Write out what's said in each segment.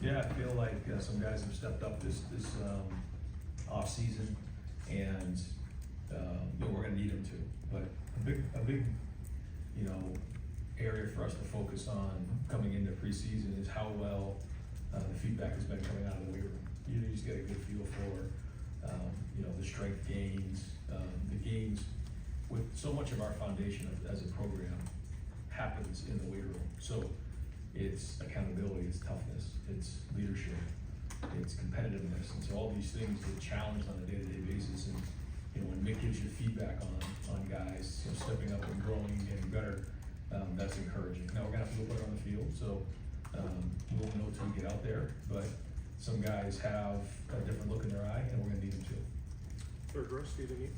Yeah, I feel like some guys have stepped up this off season, and we're going to need them to. But a big area for us to focus on coming into preseason is how well the feedback has been coming out of the weight room. You just get a good feel for the strength gains, the gains. With so much of our foundation as a program happens in the weight room. So it's accountability, it's toughness, it's leadership, it's competitiveness, and so all these things get challenged on a day-to-day basis. And when Mick gives you feedback on guys stepping up and growing and getting better, that's encouraging. Now we're gonna have to go put it on the field, so we won't know until we get out there. But some guys have a different look in their eye, and we're gonna need them too. Third row, Stephen Eaton.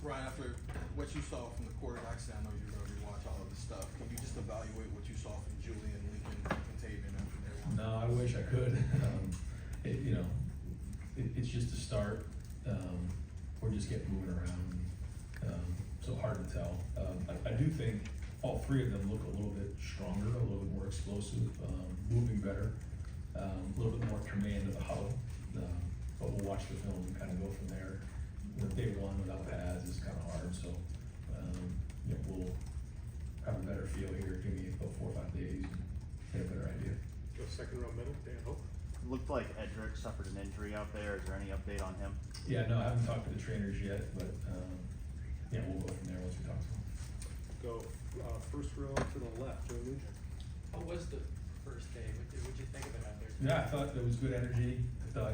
Ryan, after what you saw from the quarterbacks, I know you're going to rewatch all of this stuff. Can you just evaluate what you saw from Julian, Lincoln, and Taven after day one? No, I wish I could. It's just a start. We're just getting moving around, so hard to tell. I do think all three of them look a little bit stronger, a little bit more explosive, moving better, a little bit more command of the huddle. But we'll watch the film and kind of go from there. Day one without pads is kind of hard, so we'll have a better feel here. Give me about 4 or 5 days and get a better idea. Go second row middle, Dan Hope. Looked like Edric suffered an injury out there. Is there any update on him? Yeah, no, I haven't talked to the trainers yet, but we'll go from there once we talk to them. Go first row to the left, Joe Nugent. What was the first day? What'd you think of it out there? Yeah, I thought there was good energy. I thought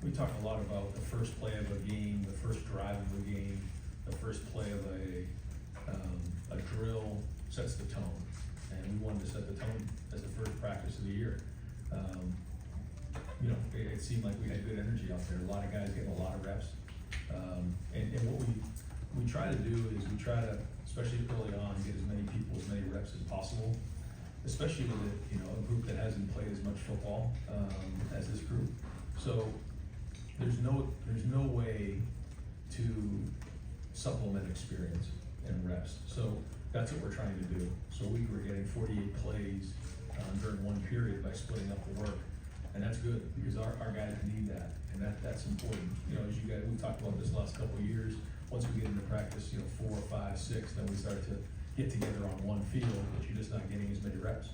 we talked a lot about the first play of a game, the first drive of a game, the first play of a drill sets the tone, and we wanted to set the tone as the first practice of the year. It seemed like we had good energy out there. A lot of guys getting a lot of reps, and what we try to do is we try to, especially early on, get as many people as many reps as possible, especially with a group that hasn't played as much football as this group. So there's no way to supplement experience and reps. So that's what we're trying to do. So we were getting 48 plays during one period by splitting up the work. And that's good because our guys need that, and that's important. As you guys, we've talked about this last couple of years, once we get into practice, 4, 5, 6, then we start to get together on one field, but you're just not getting as many reps.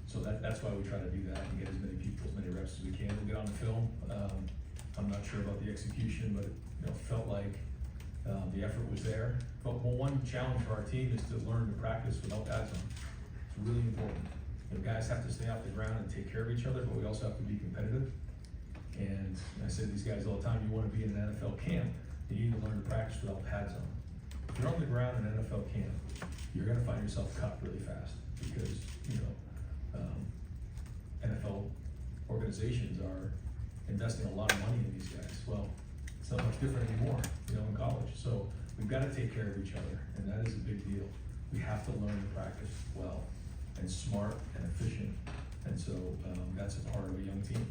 So that's why we try to do that and get as many people, as many reps as we can. We'll get on the film. I'm not sure about the execution, but felt like the effort was there. But one challenge for our team is to learn to practice without pads on. It's really important. Guys have to stay off the ground and take care of each other, but we also have to be competitive. And I say to these guys all the time, you want to be in an NFL camp, you need to learn to practice without pads on. If you're on the ground in an NFL camp, you're going to find yourself cut really fast because NFL organizations are investing a lot of money in these guys. Well, it's not much different anymore, in college. So we've got to take care of each other, and that is a big deal. We have to learn to practice well and smart and efficient, and so that's a part of a young team.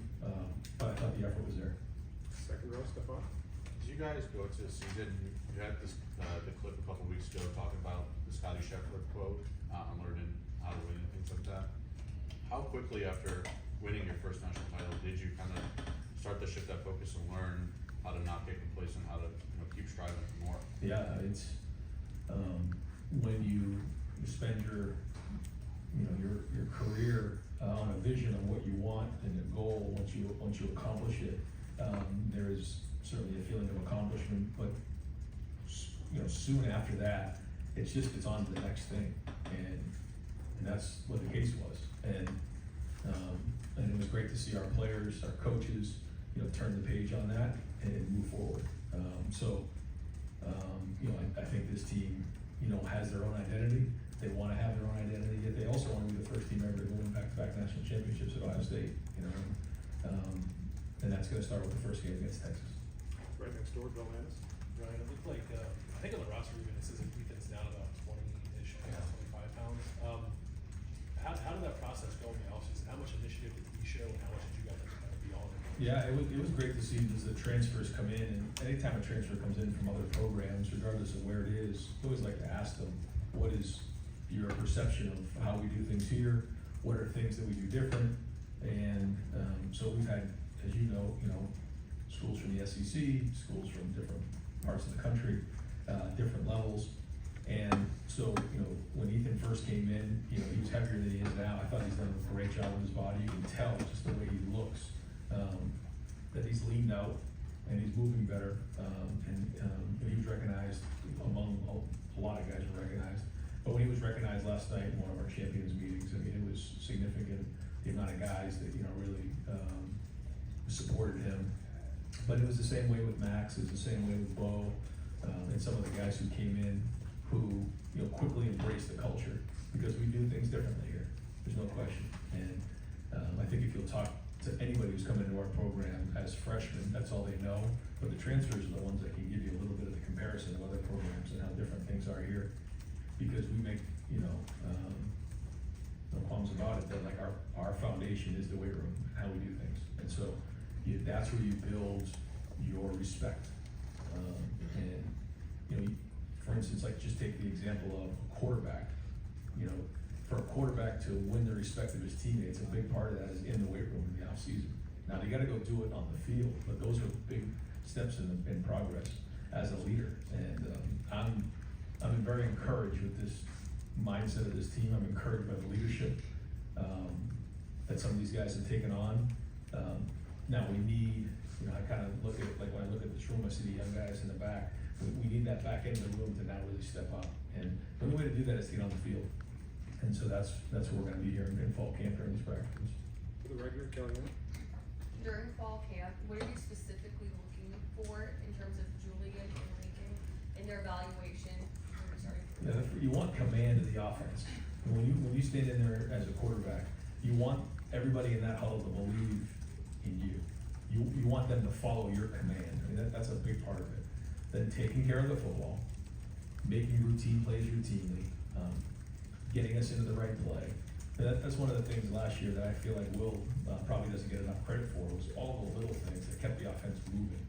But I thought the effort was there. Second row, Stefan. As you guys go into the season, you had this the clip a couple weeks ago talking about the Scotty Scheffler quote on learning how to win and things like that. How quickly after winning your first national title did you kind of start to shift that focus and learn how to not get complacent, how to keep striving for more? Yeah, it's when you spend your career on a vision of what you want and a goal. Once you accomplish it, there is certainly a feeling of accomplishment. But soon after that, it's on to the next thing, and that's what the case was. And it was great to see our players, our coaches, turn the page on that and move forward. I think this team, has their own identity. They want to have their own identity, yet they also want to be the first team ever to win back-to-back national championships at Ohio State. And that's going to start with the first game against Texas. Right next door, Bill Landis. Ryan, it looked like, I think on the roster even, it says that Ethan's down about 20-ish, 25 pounds. How did that process go in the offseason? How much initiative did he show, and how much did you guys have to kind of be on him? Yeah, it was great to see as the transfers come in, and anytime a transfer comes in from other programs, regardless of where it is, I always like to ask them, what is your perception of how we do things here? what are things that we do different, and, so we've had, as you know, schools from the SEC, schools from different parts of the country, different levels. And so, when Ethan first came in, he was heavier than he is now. I thought he's done a great job with his body. You can tell just the way he looks, that he's leaned out and he's moving better. And he was recognized among a lot of guys were recognized. But when he was recognized last night in one of our champions meetings, I mean, it was significant, the amount of guys that, really, supported him. But it was the same way with Max, it was the same way with Bo, and some of the guys who came in who, quickly embraced the culture, because we do things differently here, there's no question. And, I think if you'll talk to anybody who's come into our program as freshmen, that's all they know, but the transfers are the ones that can give you a little bit of the comparison of other programs and how different things are here. Because we make, no qualms about it, that like our foundation is the weight room, how we do things. And so, that's where you build your respect. And, for instance, like just take the example of a quarterback. For a quarterback to win the respect of his teammates, a big part of that is in the weight room in the off season. Now, they gotta go do it on the field, but those are big steps in progress as a leader. And, I'm very encouraged with this mindset of this team. I'm encouraged by the leadership, that some of these guys have taken on. Now we need, I kind of look at, like when I look at this room, I see the young guys in the back. We need that back end of the room to now really step up. And the only way to do that is to get on the field. And so that's where we're gonna be here in fall camp during these practices. For the regular, Kellyanne? During fall camp, what are you specifically looking for in terms of Julian and Lincoln in their evaluation? You want command of the offense. And when you stand in there as a quarterback, you want everybody in that huddle to believe in you. You want them to follow your command. I mean, that's a big part of it. Then taking care of the football, making routine plays routinely, getting us into the right play. That's one of the things last year that I feel like Will probably doesn't get enough credit for, was all the little things that kept the offense moving.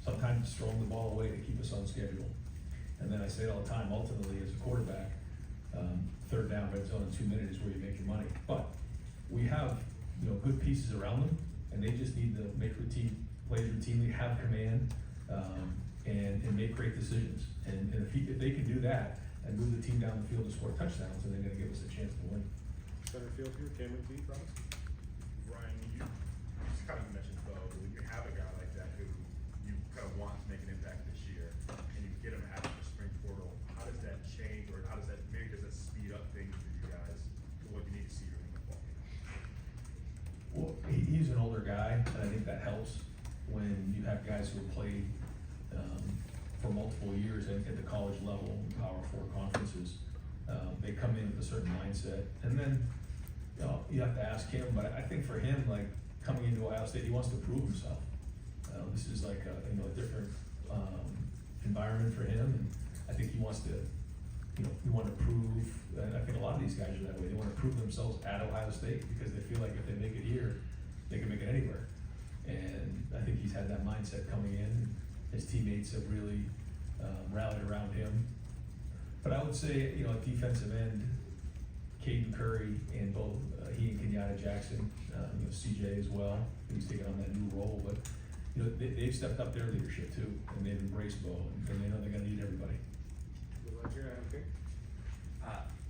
Sometimes just throwing the ball away to keep us on schedule. And then I say it all the time, ultimately as a quarterback, third down, red zone in 2 minutes is where you make your money. But we have, good pieces around them, and they just need to make plays routinely, have command, and make great decisions. And if they can do that and move the team down the field to score touchdowns, then they're gonna give us a chance to win. Center field here, Cameron T, Ross? Ryan, you just kind of mentioned Bo, but when you have a guy like that who you kind of want to make an impact this year, and you get him out of the spring portal, how does that change, or how does that, maybe does that speed up things for you guys, to what you need to see during the fall game? Well, he's an older guy, and I think that helps when you have guys who have played for multiple years at the college level, Power 4 conferences. They come in with a certain mindset, and then you have to ask him. But I think for him, like coming into Ohio State, he wants to prove himself. This is like a different environment for him, and I think he wants to. We want to prove, and I think a lot of these guys are that way. They want to prove themselves at Ohio State because they feel like if they make it here, they can make it anywhere. And I think he's had that mindset coming in. His teammates have really rallied around him. But I would say, at defensive end, Caden Curry and both he and Kenyatta Jackson, CJ as well, he's taking on that new role. But they've stepped up their leadership too, and they've embraced Bo, and they know they're going to need everybody. Right here, Adam King?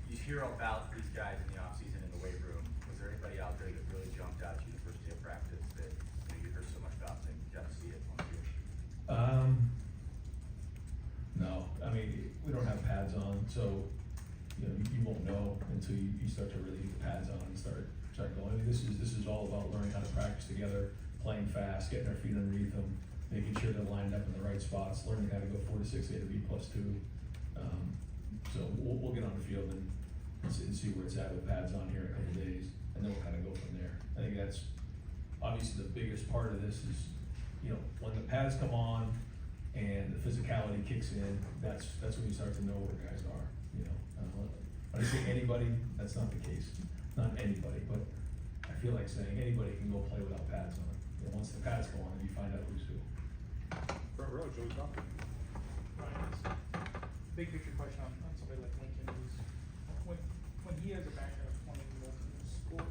You hear about these guys in the offseason in the weight room. Was there anybody out there that really jumped out to you the first day of practice that you heard so much about and you got to see it on field? No, I mean, we don't have pads on, so, you won't know until you start to really get the pads on and start going. I mean, this is all about learning how to practice together, playing fast, getting our feet underneath them, making sure they're lined up in the right spots, learning how to go 4 to 6, 8 to B+2. So we'll get on the field and see where it's at with pads on here in a couple days, and then we'll kind of go from there. I think that's obviously the biggest part of this is, when the pads come on and the physicality kicks in, that's when you start to know where guys are. When I say anybody, that's not the case. Not anybody, but I feel like saying anybody can go play without pads on. Once the pads go on, you find out who's who. Front row, Joey Coffey. Big picture question on somebody like Lincoln, who's when he has a background of playing multiple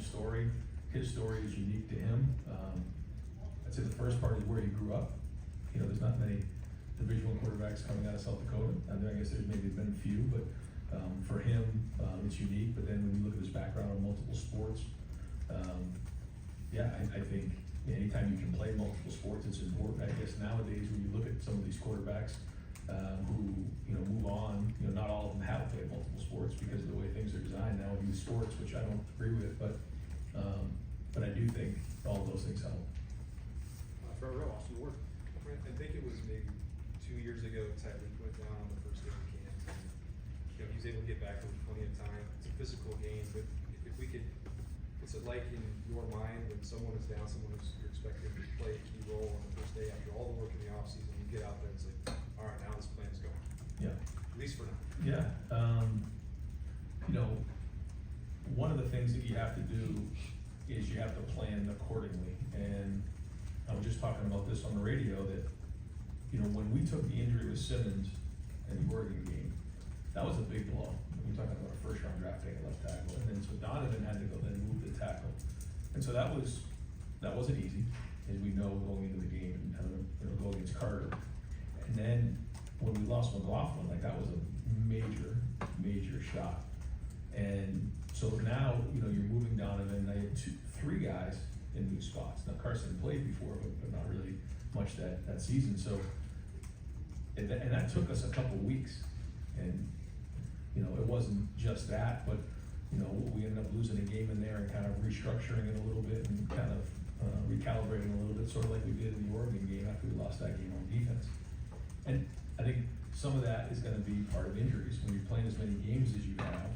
story. His story is unique to him. I'd say the first part is where he grew up. You know, there's not many Division I quarterbacks coming out of South Dakota. I guess there's maybe been a few, but for him, it's unique. But then when you look at his background in multiple sports, yeah, I think anytime you can play multiple sports, it's important. I guess nowadays when you look at some of these quarterbacks who move on, not all of them have played multiple sports because of the way things are designed now in youth sports, which I don't agree with. But I do think all of those things help. Front row, Austin Ward. I think it was maybe 2 years ago, Tyreek went down on the first day of camp, and, he was able to get back in plenty of time. It's a physical game, but if we could, what's it like in your mind when someone is down, someone who's you're expecting to play a key role on the first day after all the work in the offseason, you get out there and it's like, all right, now this plan's going. Yeah. At least for now. Yeah. One of the things that you have to do is you have to plan accordingly. And I was just talking about this on the radio that, when we took the injury with Simmons in the Oregon game, that was a big blow. We're talking about a first round draft pick at left tackle. And then so Donovan had to go then move the tackle. And so that wasn't easy, as we know going into the game and go against Carter. And then when we lost McLaughlin, that was a major, major shot. And so now, you're moving Donovan, and I had three guys in new spots. Now Carson played before, but not really much that season. So, and that took us a couple weeks. And, it wasn't just that, but, we ended up losing a game in there and kind of restructuring it a little bit and kind of recalibrating a little bit, sort of like we did in the Oregon game after we lost that game on defense. And I think some of that is gonna be part of injuries. When you're playing as many games as you have,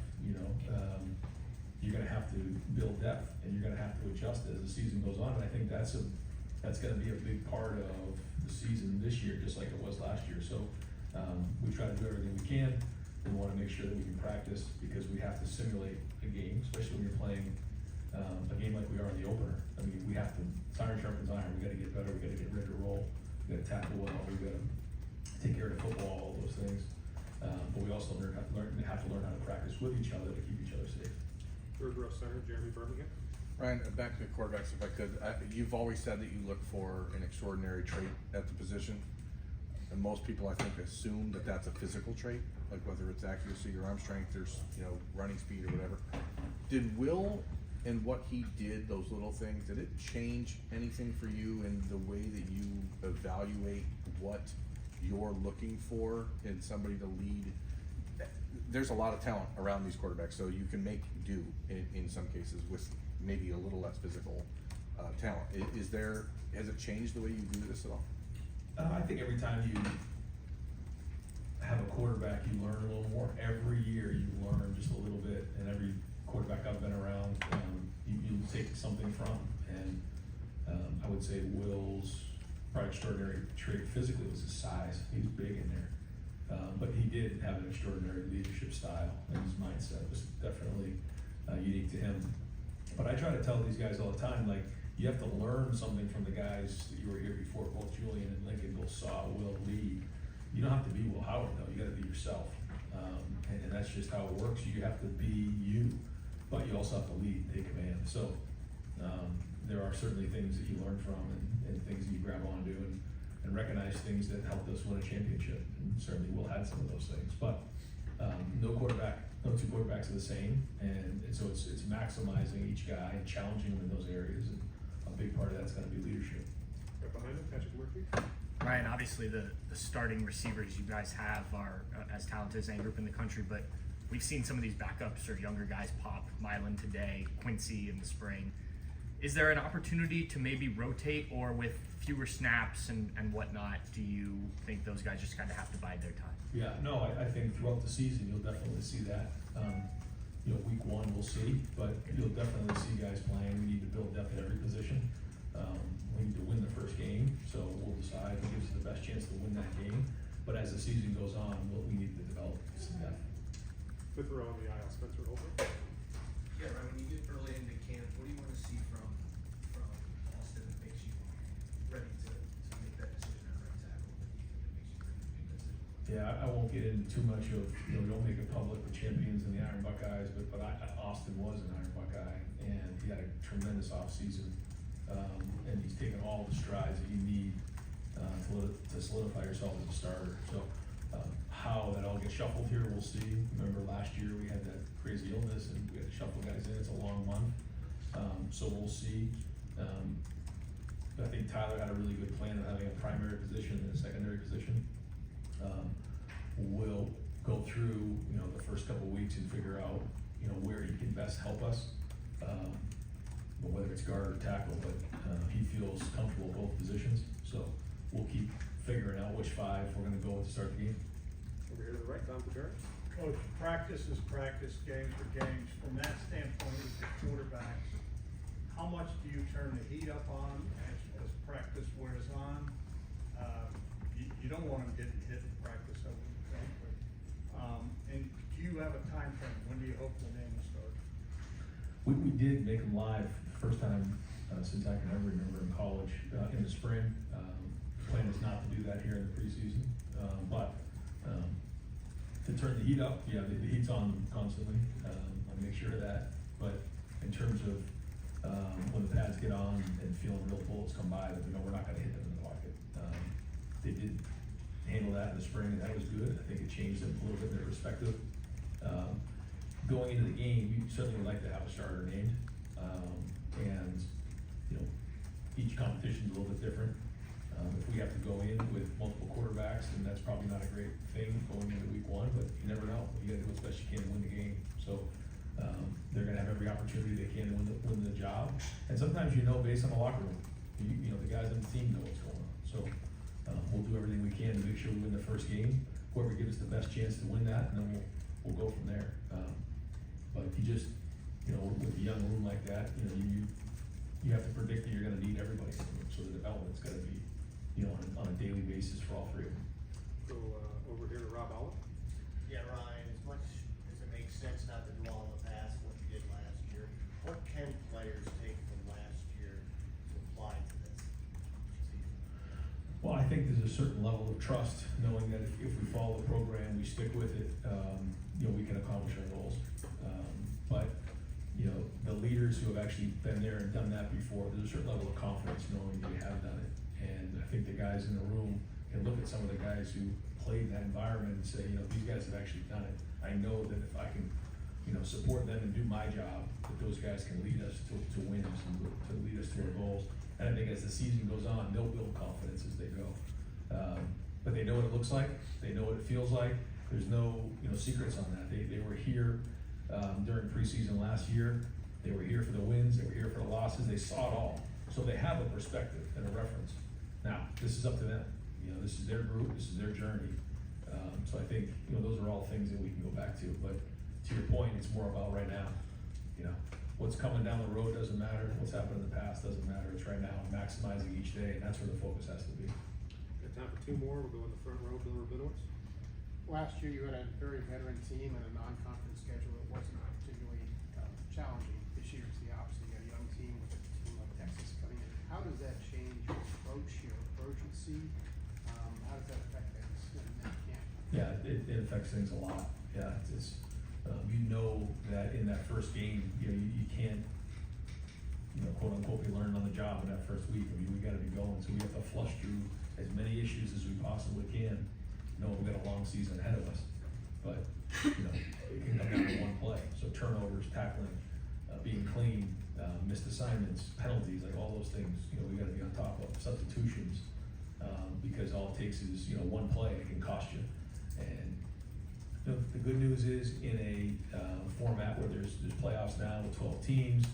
you're gonna have to build depth and you're gonna have to adjust as the season goes on. And I think that's gonna be a big part of the season this year, just like it was last year. So we try to do everything we can. We wanna make sure that we can practice because we have to simulate a game, especially when you're playing a game like we are in the opener. I mean, we have to, iron sharpens iron. We gotta get better. We gotta get ready to roll. We gotta tackle well. We gotta take care of the football, all those things. But we also have to learn how to practice with each other to keep each other safe. Third row center, Jeremy Birmingham. Ryan, back to the quarterbacks if I could. You've always said that you look for an extraordinary trait at the position. And most people, I think, assume that that's a physical trait, like whether it's accuracy or arm strength or, running speed or whatever. Did Will and what he did, those little things, did it change anything for you in the way that you evaluate what you're looking for in somebody to lead? There's a lot of talent around these quarterbacks, so you can make do in some cases with maybe a little less physical talent. Has it changed the way you do this at all? I think every time you have a quarterback, you learn a little more. Every year you learn just a little bit, and every quarterback I've been around, you take something from. And I would say Will's probably extraordinary trait physically was his size. He was big in there. But he did have an extraordinary leadership style, and his mindset was definitely unique to him. But I try to tell these guys all the time, you have to learn something from the guys that you were here before. Both Julian and Lincoln both saw Will lead. You don't have to be Will Howard though, you gotta be yourself. And that's just how it works. You have to be you, but you also have to lead and take command. So there are certainly things that you learn from and things that you grab onto and recognize things that helped us win a championship. And certainly Will had some of those things, but no two quarterbacks are the same. And so it's maximizing each guy and challenging them in those areas. And a big part of that's gonna be leadership. Right behind him, Patrick Murphy. Ryan, obviously the starting receivers you guys have are as talented as any group in the country, but we've seen some of these backups or younger guys pop. Mylan today, Quincy in the spring. Is there an opportunity to maybe rotate, or with fewer snaps and whatnot, do you think those guys just kind of have to bide their time? Yeah, no, I think throughout the season, you'll definitely see that. Week one, we'll see, but you'll definitely see guys playing. We need to build depth at every position. We need to win the first game, so we'll decide who gives us the best chance to win that game. But as the season goes on, we need to develop some depth. Fifth row on the aisle, Spencer Holbrook. Yeah, right, when you get early into camp, what do you want to see from Austin that makes you ready to make that decision at right tackle? What do you think that makes you ready to make that decision? Yeah, I won't get into too much of, we don't make it public with champions and the Iron Buckeyes, but Austin was an Iron Buckeye, and he had a tremendous offseason. And he's taken all the strides that you need, to solidify yourself as a starter. So, how that all gets shuffled here, we'll see. Remember last year, we had that crazy illness, and we had to shuffle guys in, it's a long month. So we'll see. I think Tyler had a really good plan of having a primary position and a secondary position. We'll go through, the first couple of weeks and figure out, where he can best help us. But whether it's guard or tackle, but, he feels comfortable in both positions, so we'll keep figuring out which five we're gonna go with to start the game. Over here to the right, Tom Paterra. Coach, practice is practice, games are games. From that standpoint, as the quarterbacks, how much do you turn the heat up on as practice wears on? You don't want them getting hit in practice, I wouldn't think, but, and do you have a time frame? When do you hope the name will start? We did make them live the first time, since I can ever remember in college, in the spring. The plan is not to do that here in the preseason, but, to turn the heat up, yeah, the heat's on constantly, I make sure of that, but in terms of, when the pads get on and feeling real bullets come by, that we're not gonna hit them in the pocket. They did handle that in the spring, and that was good. I think it changed them a little bit in their perspective. Going into the game, you certainly would like to have a starter named, and, each competition's a little bit different. If we have to go in with multiple quarterbacks, then that's probably not a great thing going into week one, but you never know. You gotta do what's best you can to win the game. So, they're gonna have every opportunity they can to win the job. And sometimes based on the locker room, the guys on the team know what's going on. So, we'll do everything we can to make sure we win the first game. Whoever gives us the best chance to win that, and then we'll go from there. But you just, with a young room like that, you have to predict that you're gonna need everybody in the room. So the development's gotta be, on a daily basis for all three of them. Go, over here to Rob Allen. Yeah, Ryan, as much as it makes sense not to dwell on the past, what you did last year, what can players take from last year to apply to this season? Well, I think there's a certain level of trust, knowing that if we follow the program, we stick with it, we can accomplish our goals. But, the leaders who have actually been there and done that before, there's a certain level of confidence knowing that we have done it. And I think the guys in the room can look at some of the guys who played in that environment and say, these guys have actually done it. I know that if I can, support them and do my job, that those guys can lead us to wins and to lead us to our goals. And I think as the season goes on, they'll build confidence as they go. But they know what it looks like, they know what it feels like, there's no, secrets on that. They were here, during preseason last year, they were here for the wins, they were here for the losses, they saw it all. So they have a perspective and a reference. Now, this is up to them, this is their group, this is their journey. So I think, those are all things that we can go back to, but to your point, it's more about right now. What's coming down the road doesn't matter, what's happened in the past doesn't matter, it's right now, maximizing each day, and that's where the focus has to be. Got time for two more, we'll go in the front row, Bill Rabinowitz. Last year, you had a very veteran team and a non-conference schedule that was not particularly challenging. This year, it's the opposite. You got a young team with a team like Texas coming in. How does that change your approach, your urgency? How does that affect things in camp? Yeah, it affects things a lot. Yeah, it's that in that first game, you can't, quote unquote, be learned on the job in that first week. I mean, we gotta be going, so we have to flush through as many issues as we possibly can. We've got a long season ahead of us, but, it can come down to one play. So turnovers, tackling, being clean, missed assignments, penalties, like all those things, we gotta be on top of. Substitutions, because all it takes is, one play, it can cost you. And the good news is, in a format where there's playoffs now with 12 teams,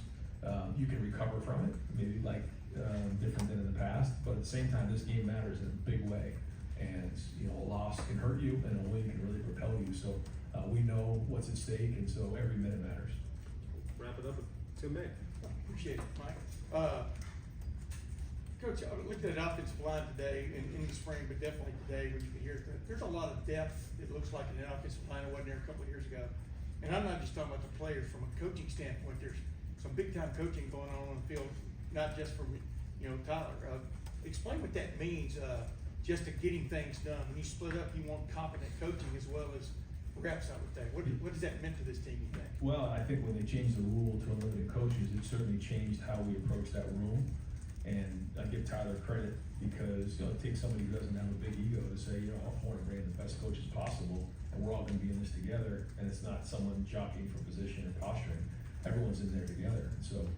you can recover from it, maybe different than in the past, but at the same time, this game matters in a big way. And, a loss can hurt you and a win can really propel you, so we know what's at stake, and so every minute matters. Wrap it up with Tim May. Appreciate it, Mike. Coach, I looked at an offensive line today, in the spring, but definitely today, when you can hear it, there's a lot of depth, it looks like, in the offensive line that wasn't there a couple of years ago. And I'm not just talking about the players, from a coaching standpoint, there's some big-time coaching going on the field, not just from, Tyler. Explain what that means, just to getting things done? When you split up, you want competent coaching as well as reps, I would think. What does that mean to this team, you think? Well, I think when they changed the rule to unlimited coaches, it certainly changed how we approach that room. And I give Tyler credit because, you know, it takes somebody who doesn't have a big ego to say, you know, I want to bring in the best coaches possible, and we're all gonna be in this together, and it's not someone jockeying for position or posturing. Everyone's in there together. And so,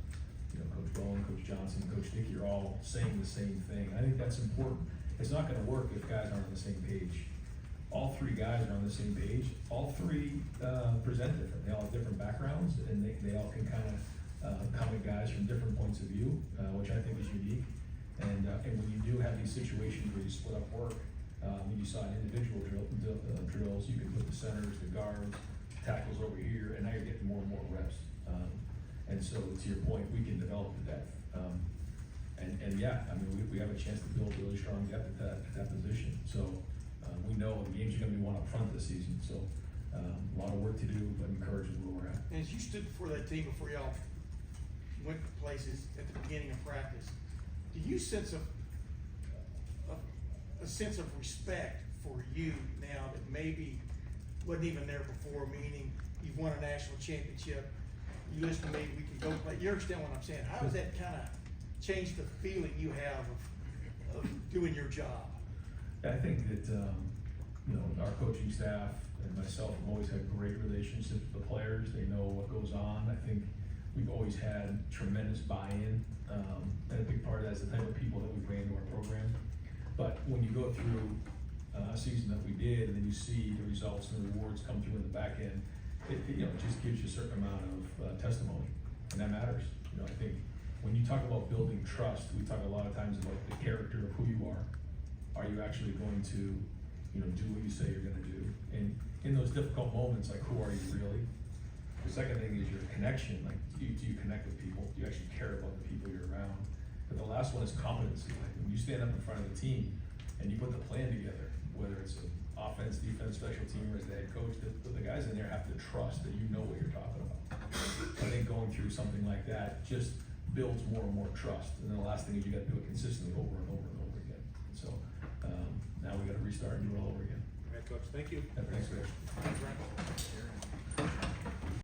you know, Coach Bowen, Coach Johnson, Coach Dickey are all saying the same thing. I think that's important. It's not gonna work if guys aren't on the same page. All three guys are on the same page. All three present different. They all have different backgrounds, and they all can kind of come at guys from different points of view, which I think is unique. And when you do have these situations where you split up work, when you saw in individual drills, you can put the centers, the guards, tackles over here, and now you're getting more and more reps. And so, to your point, we can develop the depth. And yeah, I mean, we have a chance to build really strong depth at that position. So we know the games are gonna be won up front this season, so a lot of work to do, but encouraged with where we're at. And as you stood before that team, before y'all went places at the beginning of practice, do you sense a sense of respect for you now that maybe wasn't even there before, meaning you've won a national championship, you listen to me, we can go play, you understand what I'm saying? How does that kind of change the feeling you have of doing your job? I think that, you know, our coaching staff and myself have always had great relationships with the players. They know what goes on. I think we've always had tremendous buy-in, and a big part of that is the type of people that we bring into our program. But when you go through a season that we did, and then you see the results and the rewards come through in the back end, it you know, it just gives you a certain amount of testimony, and that matters. You know, I think when you talk about building trust, we talk a lot of times about the character of who you are. Are you actually going to, you know, do what you say you're gonna do? And in those difficult moments, like, who are you really? The second thing is your connection. Like, do you connect with people? Do you actually care about the people you're around? But the last one is competency. Like, when you stand up in front of the team and you put the plan together, whether it's an offense, defense, special team, or as the head coach, the guys in there have to trust that you know what you're talking about. I think going through something like that just builds more and more trust. And then the last thing is you gotta do it consistently over and over and over again. So now we gotta restart and do it all over again. All right, Coach, thank you. Yeah, thanks, Rich. Thanks, Ryan.